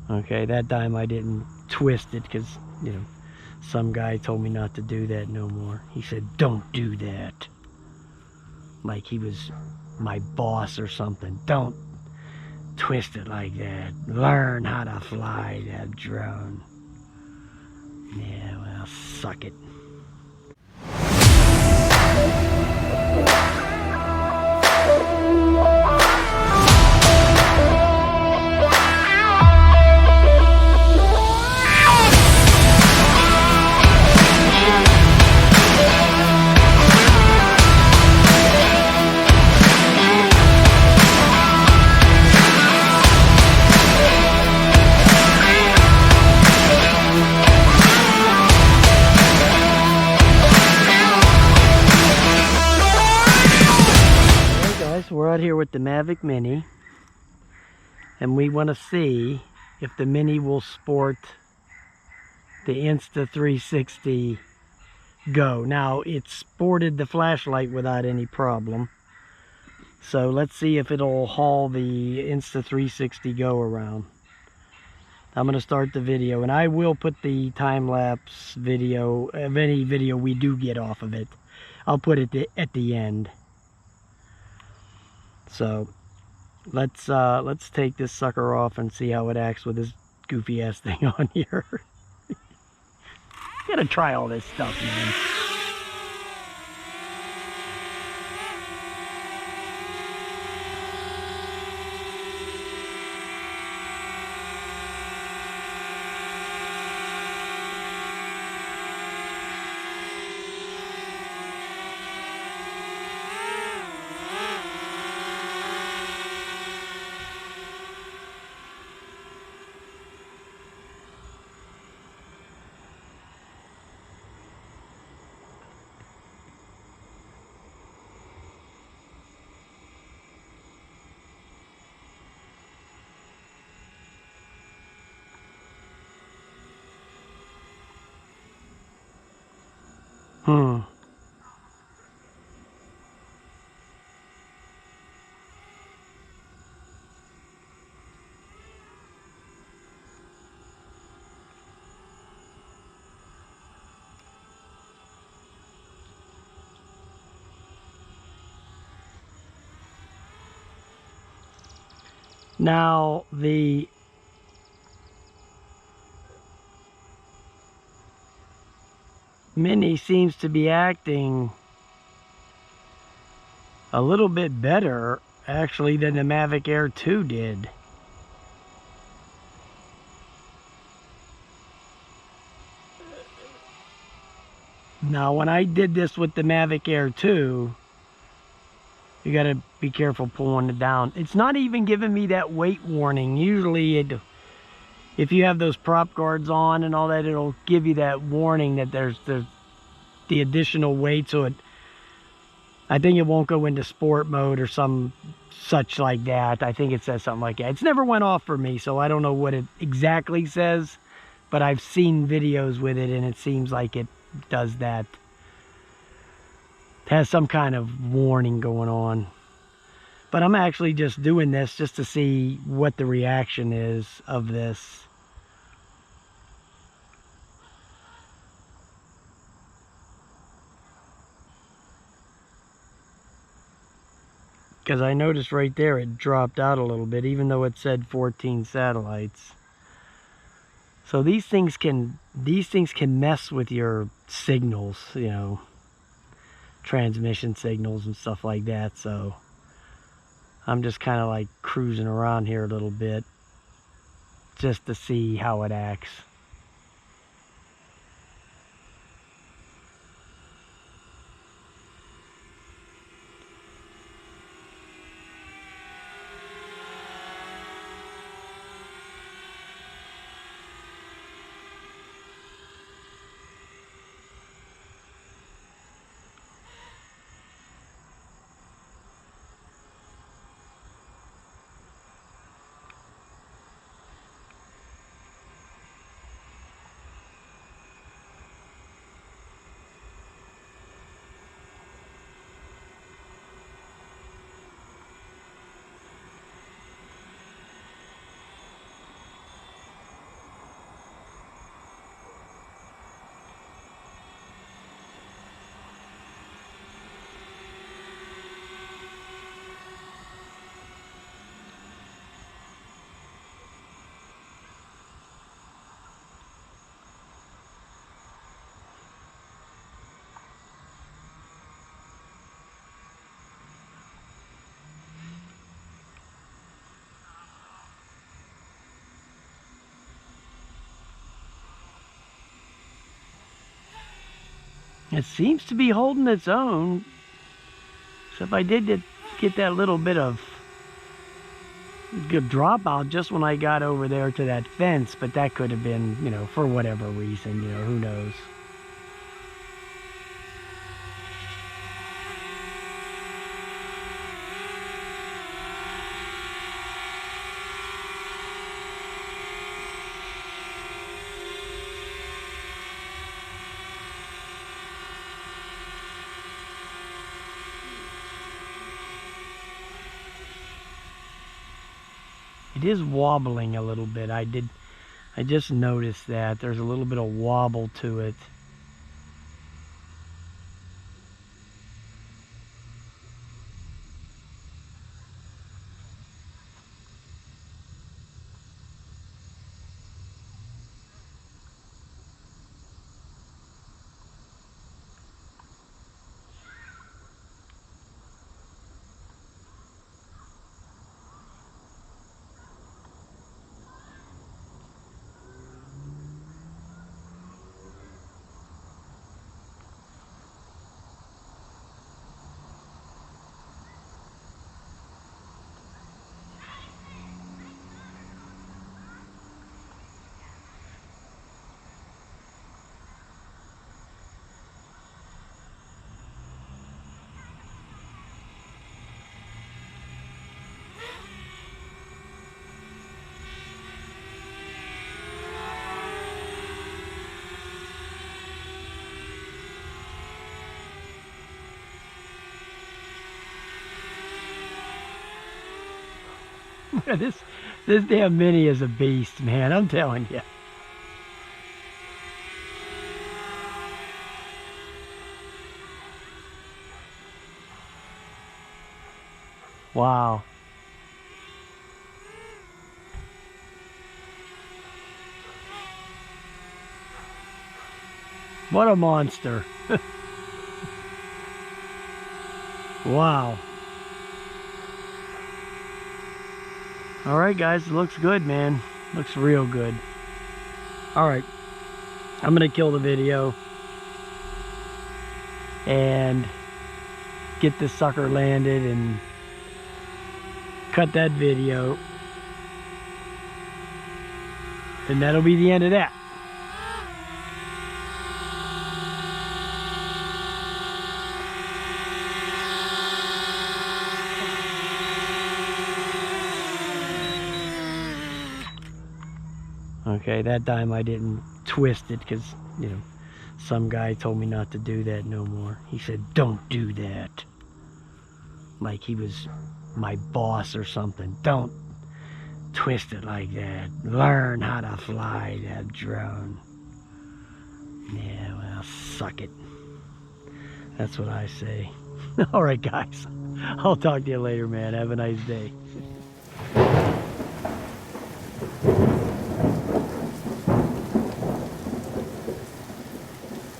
Okay, that time I didn't twist it because, you know, some guy told me not to do that no more. He said, don't do that. Like he was my boss or something. Don't twist it like that. Learn how to fly that drone. Yeah, well, suck it. We're out here with the Mavic Mini, and we want to see if the Mini will sport the Insta360 Go. Now, it sported the flashlight without any problem, so let's see if it'll haul the Insta360 Go around. I'm going to start the video, and I will put the time-lapse video of any video we do get off of it. I'll put it at the end. So let's take this sucker off and see how it acts with this goofy ass thing on here. Gotta try all this stuff, man. Now, the Mini seems to be acting a little bit better, actually, than the Mavic Air 2 did. Now, when I did this with the Mavic Air 2, you got to be careful pulling it down. It's not even giving me that weight warning. Usually, if you have those prop guards on and all that, it'll give you that warning that there's the additional weight. So I think it won't go into sport mode or some such like that. I think it says something like that. It's never went off for me, so I don't know what it exactly says. But I've seen videos with it, and it seems like it does that. Has some kind of warning going on. But I'm actually just doing this just to see what the reaction is of this. Because I noticed right there it dropped out a little bit, even though it said 14 satellites. So these things can mess with your signals, you know, transmission signals and stuff like that. So I'm just kind of like cruising around here a little bit just to see how it acts. It seems to be holding its own. Except I did get that little bit of good dropout just when I got over there to that fence, but that could have been, you know, for whatever reason, you know, who knows. It is wobbling a little bit. I just noticed that there's a little bit of wobble to it. this damn Mini is a beast, man. I'm telling you. Wow. What a monster. Wow. Alright guys, it looks good, man. Looks real good. Alright. I'm gonna kill the video and get this sucker landed and cut that video. And that'll be the end of that. Okay, that time I didn't twist it because, you know, some guy told me not to do that no more. He said, don't do that. Like he was my boss or something. Don't twist it like that. Learn how to fly that drone. Yeah, well, suck it. That's what I say. All right, guys. I'll talk to you later, man. Have a nice day.